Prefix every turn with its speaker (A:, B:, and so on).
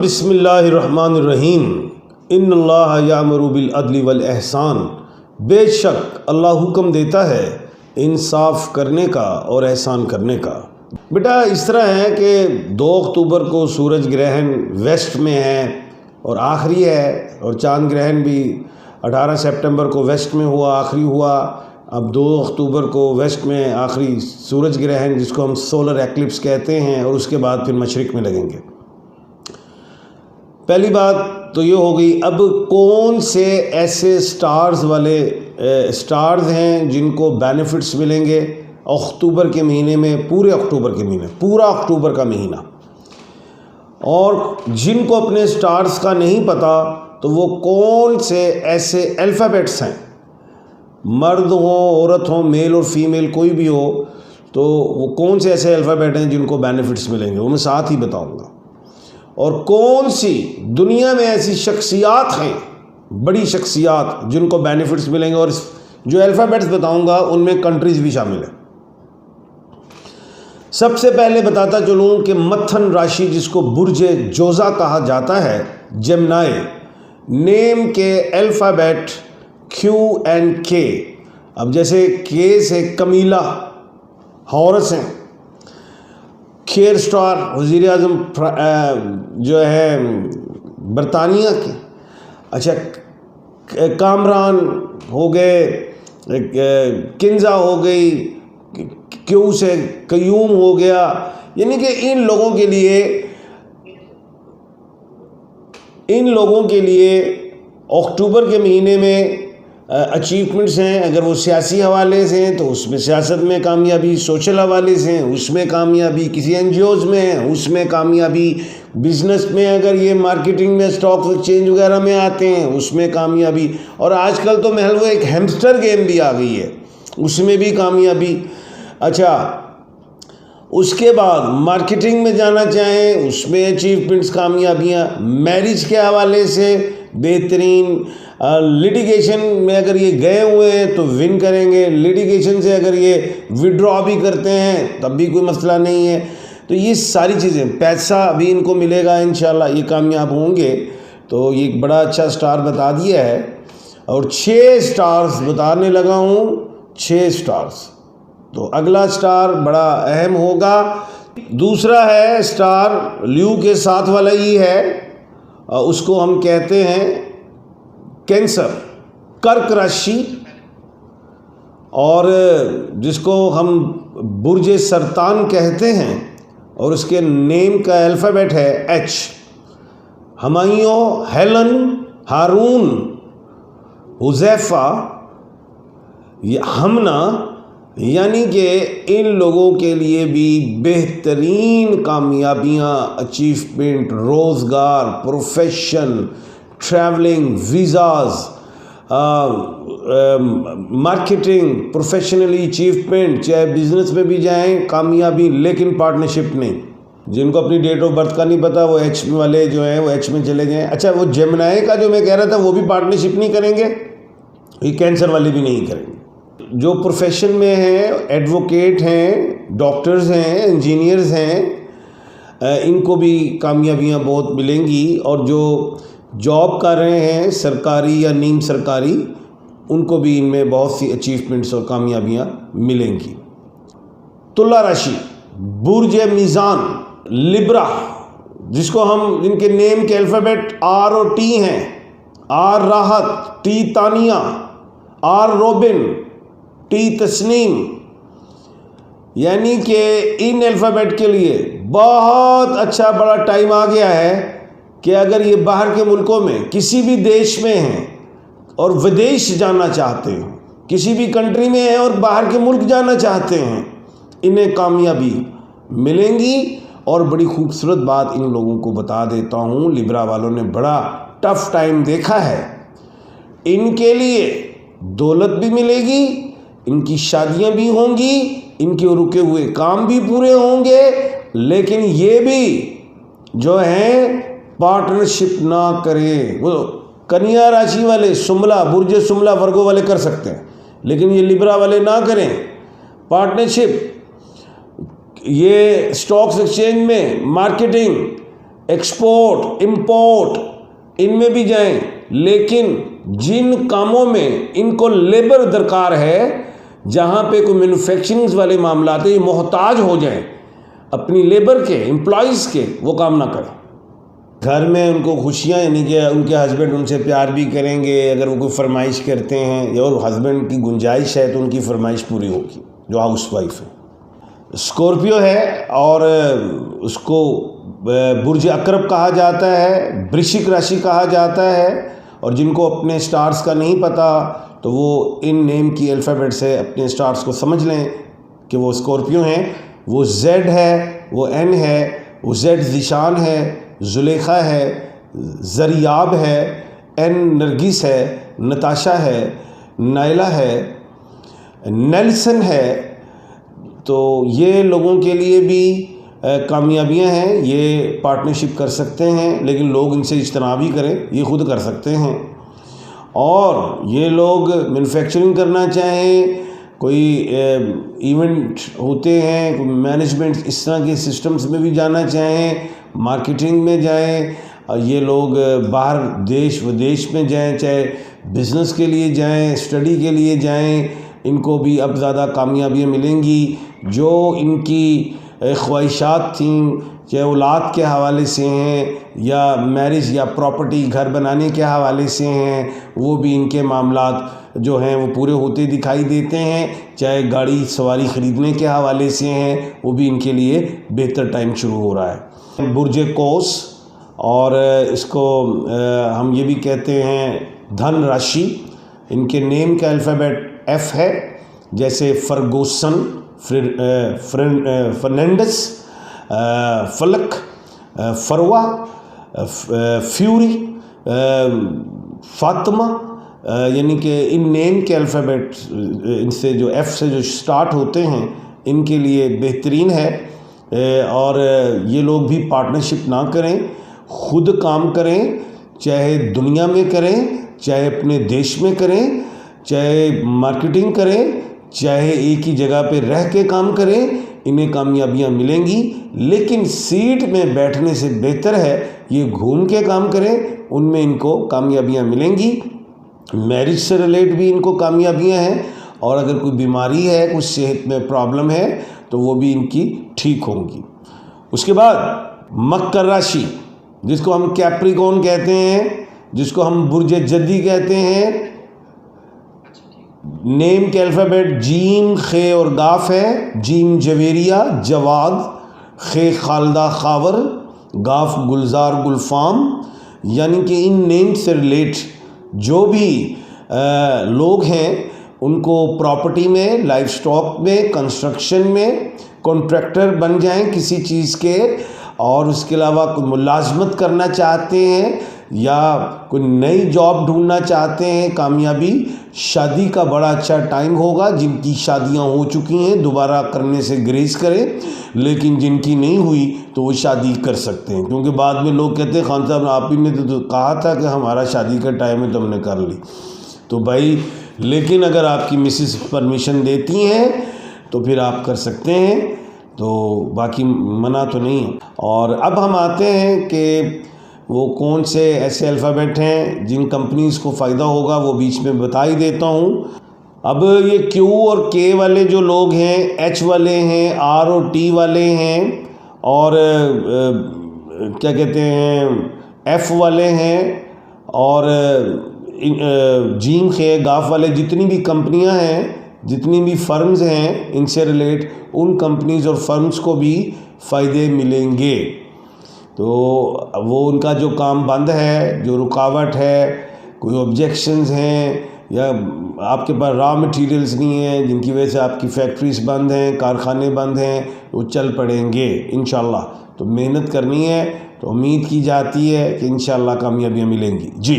A: बिस्मिल्लाहिर्रहमानिर्रहीम। इन्नल्लाह यामुरु बिल अदली वल एहसान। बेशक अल्लाह हुक्म देता है इंसाफ करने का और एहसान करने का। बेटा इस तरह है कि 2 अक्टूबर को सूरज ग्रहण वेस्ट में है और आखिरी है, और चांद ग्रहण भी 18 सितंबर को वेस्ट में हुआ, आखिरी हुआ। अब 2 अक्टूबर को वेस्ट में आखिरी सूरज ग्रहण, जिसको हम सोलर एक्लिप्स कहते हैं, और उसके बाद फिर मशरिक़ में लगेंगे। पहली बात तो ये हो गई। अब कौन से ऐसे स्टार्स हैं जिनको बेनिफिट्स मिलेंगे अक्टूबर के महीने में, पूरे अक्टूबर के महीने, पूरा अक्टूबर का महीना। और जिनको अपने स्टार्स का नहीं पता तो वो कौन से ऐसे अल्फ़ाबेट्स हैं, मर्द हो औरत हो, मेल और फीमेल कोई भी हो, तो वो कौन से ऐसे अल्फ़ाबेट हैं जिनको बेनिफिट्स मिलेंगे, वो मैं साथ ही बताऊंगा। और कौन सी दुनिया में ऐसी शख्सियात हैं, बड़ी शख्सियात, जिनको बेनिफिट्स मिलेंगे। और जो अल्फ़ाबेट्स बताऊंगा उनमें कंट्रीज़ भी शामिल है। सबसे पहले बताता चलूँ कि मत्थन राशि, जिसको बुर्ज जोज़ा कहा जाता है, जेमिनी, नेम के अल्फ़ाबेट QNK। अब जैसे के से कमीला, हॉरस हैं, खेर स्टार वज़ीर आज़म जो है बरतानिया के, अच्छा कामरान हो गए, किंजा हो गई, क्यू से कयूम हो गया। यानी कि इन लोगों के लिए अक्टूबर के महीने में अचीवमेंट्स हैं। अगर वो सियासी हवाले से हैं तो उसमें सियासत में कामयाबी, सोशल हवाले से हैं उसमें कामयाबी, किसी NGOs में हैं उसमें कामयाबी, बिज़नेस में अगर ये मार्केटिंग में, स्टॉक एक्सचेंज वगैरह में आते हैं उसमें कामयाबी। और आजकल तो महल वो एक हैमस्टर गेम भी आ गई है, उसमें भी कामयाबी। अच्छा, उसके बाद मार्केटिंग में जाना चाहें उसमें अचीवमेंट्स, कामयाबियाँ। मैरिज के हवाले से बेहतरीन। लिटिगेशन में अगर ये गए हुए हैं तो विन करेंगे। लिटिगेशन से अगर ये विड्रॉ भी करते हैं तब भी कोई मसला नहीं है। तो ये सारी चीज़ें, पैसा भी इनको मिलेगा इंशाल्लाह, ये कामयाब होंगे। तो ये एक बड़ा अच्छा स्टार बता दिया है। और 6 स्टार्स बताने लगा हूँ, 6 स्टार्स। तो अगला स्टार बड़ा अहम होगा। दूसरा है स्टार ल्यू के साथ वाला ही है, उसको हम कहते हैं कैंसर, कर्क राशि, और जिसको हम बुर्ज सरतान कहते हैं, और उसके नेम का अल्फ़ाबेट है H। हमायूं, हेलन, हारून, हुज़ैफ़ा, हमना, यानी कि इन लोगों के लिए भी बेहतरीन कामयाबियाँ, अचीवमेंट, रोज़गार, profession, travelling, visas, marketing, professionally achievement, चाहे बिज़नेस में भी जाएं कामयाबी, लेकिन पार्टनरशिप नहीं। जिनको अपनी डेट ऑफ बर्थ का नहीं पता वो H वाले जो हैं वो H में चले जाएं। अच्छा, वो जेमिनी का जो मैं कह रहा था वो भी पार्टनरशिप नहीं करेंगे, ये कैंसर वाले भी नहीं करेंगे। जो प्रोफेशन में हैं, एडवोकेट हैं, डॉक्टर्स हैं, इंजीनियर्स हैं, इनको भी कामयाबियाँ बहुत मिलेंगी। और जो जॉब कर रहे हैं सरकारी या नीम सरकारी, उनको भी इनमें बहुत सी अचीवमेंट्स और कामयाबियाँ मिलेंगी। तुला राशि, बुर्ज मीज़ान, लिब्रा, जिसको हम, जिनके नेम के अल्फ़ाबेट R और T हैं, R Rahat, T Tania, R Robin, T Tasneem. यानी कि इन अल्फ़ाबेट के लिए बहुत अच्छा बड़ा टाइम आ गया है कि अगर ये बाहर के मुल्कों में किसी भी देश में हैं और विदेश जाना चाहते हैं, किसी भी कंट्री में हैं और बाहर के मुल्क जाना चाहते हैं, इन्हें कामयाबी मिलेंगी। और बड़ी खूबसूरत बात इन लोगों को बता देता हूँ, लिब्रा वालों ने बड़ा टफ टाइम देखा है। इनके लिए दौलत भी मिलेगी, इनकी शादियाँ भी होंगी, इनके रुके हुए काम भी पूरे होंगे, लेकिन ये भी जो हैं पार्टनरशिप ना करें। वो कन्या राशि वाले, सुमला, बुर्ज सुमला, वर्गो वाले कर सकते हैं, लेकिन ये लिब्रा वाले ना करें पार्टनरशिप। ये स्टॉक्स एक्सचेंज में, मार्केटिंग, एक्सपोर्ट, इंपोर्ट, इनमें भी जाएं, लेकिन जिन कामों में इनको लेबर दरकार है, जहाँ पे कोई मैन्युफैक्चरिंग वाले मामला आते, ये मोहताज हो जाएं अपनी लेबर के, एम्प्लॉयज़ के, वो काम ना करें। घर में उनको खुशियाँ, यानी कि उनके हस्बैंड उनसे प्यार भी करेंगे, अगर वो कोई फरमाइश करते हैं और हस्बैंड की गुंजाइश है तो उनकी फरमाइश पूरी होगी, जो हाउस वाइफ है। स्कॉर्पियो है और उसको बुर्ज अकरब कहा जाता है, वृश्चिक राशि कहा जाता है, और जिनको अपने स्टार्स का नहीं पता तो वो इन नेम की अल्फ़ाबेट से अपने स्टार्स को समझ लें कि वो स्कॉर्पियो हैं। वो जेड है, वो एन है, वो जेड ज़िशान है, जुलेखा है, ज़रियाब है, एन नरगिस है, नताशा है, नायला है, नेल्सन है। तो ये लोगों के लिए भी कामयाबियां हैं, ये पार्टनरशिप कर सकते हैं, लेकिन लोग इनसे इज्तनाब भी करें, ये खुद कर सकते हैं। और ये लोग मैन्युफैक्चरिंग करना चाहें, कोई इवेंट होते हैं, कोई मैनेजमेंट इस तरह के सिस्टम्स में भी जाना चाहें, मार्केटिंग में जाएं, ये लोग बाहर देश विदेश में जाएं, चाहे बिज़नेस के लिए जाएं, स्टडी के लिए जाएं, इनको भी अब ज़्यादा कामयाबियाँ मिलेंगी। जो इनकी ख्वाहिशात थीं, चाहे औलाद के हवाले से हैं या मैरिज या प्रॉपर्टी घर बनाने के हवाले से हैं, वो भी इनके मामलात जो हैं वो पूरे होते दिखाई देते हैं। चाहे गाड़ी सवारी ख़रीदने के हवाले से हैं, वो भी इनके लिए बेहतर टाइम शुरू हो रहा है। बुर्ज कौस, और इसको हम ये भी कहते हैं धन राशि। इनके नेम का अल्फ़ाबेट एफ़ है, जैसे फर्गूसन, फर्नांडिस, फलक, फरवा, फ्यूरी, फातिमा, यानी कि इन नेम के अल्फ़ाबेट इनसे जो एफ़ से जो स्टार्ट होते हैं, इनके लिए बेहतरीन है। और ये लोग भी पार्टनरशिप ना करें, खुद काम करें, चाहे दुनिया में करें, चाहे अपने देश में करें, चाहे मार्केटिंग करें, चाहे एक ही जगह पे रह के काम करें, इन्हें कामयाबियाँ मिलेंगी। लेकिन सीट में बैठने से बेहतर है ये घूम के काम करें, उनमें इनको कामयाबियाँ मिलेंगी। मैरिज से रिलेट भी इनको कामयाबियाँ हैं, और अगर कोई बीमारी है, कुछ सेहत में प्रॉब्लम है, तो वो भी इनकी ठीक होंगी। उसके बाद मकर राशि, जिसको हम कैप्रिकॉर्न कहते हैं, जिसको हम बुर्ज जद्दी कहते हैं। नेम के अल्फ़ाबेट जीम, खे और गाफ है। जीम जवेरिया, जवाद, खे खालदा खावर, गाफ गुलजार गुलफाम। यानी कि इन नेम से रिलेट जो भी लोग हैं, उनको प्रॉपर्टी में, लाइफ स्टॉक में, कंस्ट्रक्शन में कॉन्ट्रैक्टर बन जाएं किसी चीज़ के, और उसके अलावा कोई मुलाजमत करना चाहते हैं या कोई नई जॉब ढूंढना चाहते हैं, कामयाबी, शादी का बड़ा अच्छा टाइम होगा। जिनकी शादियां हो चुकी हैं दोबारा करने से ग्रेज करें, लेकिन जिनकी नहीं हुई तो वो शादी कर सकते हैं, क्योंकि बाद में लोग कहते हैं खान साहब आप ही ने तो कहा था कि हमारा शादी का टाइम है तो हमने कर ली। तो भाई, लेकिन अगर आपकी मिसेस परमिशन देती हैं तो फिर आप कर सकते हैं, तो बाकी मना तो नहीं है। और अब हम आते हैं कि वो कौन से ऐसे अल्फ़ाबेट हैं जिन कंपनीज़ को फ़ायदा होगा, वो बीच में बता ही देता हूँ। अब ये क्यू और के वाले जो लोग हैं, एच वाले हैं, आर और टी वाले हैं, और क्या कहते हैं एफ़ वाले हैं, और जीम खे गाफ वाले, जितनी भी कंपनियां हैं, जितनी भी फर्म्स हैं, इनसे रिलेट उन कंपनीज और फर्म्स को भी फ़ायदे मिलेंगे। तो वो उनका जो काम बंद है, जो रुकावट है, कोई ऑब्जेक्शंस हैं, या आपके पास रॉ मटेरियल्स नहीं है, जिनकी वजह से आपकी फैक्ट्रीज बंद हैं, कारखाने बंद हैं, वो चल पड़ेंगे इंशाल्लाह। तो मेहनत करनी है, तो उम्मीद की जाती है कि इंशाल्लाह कामयाबियाँ मिलेंगी। जी।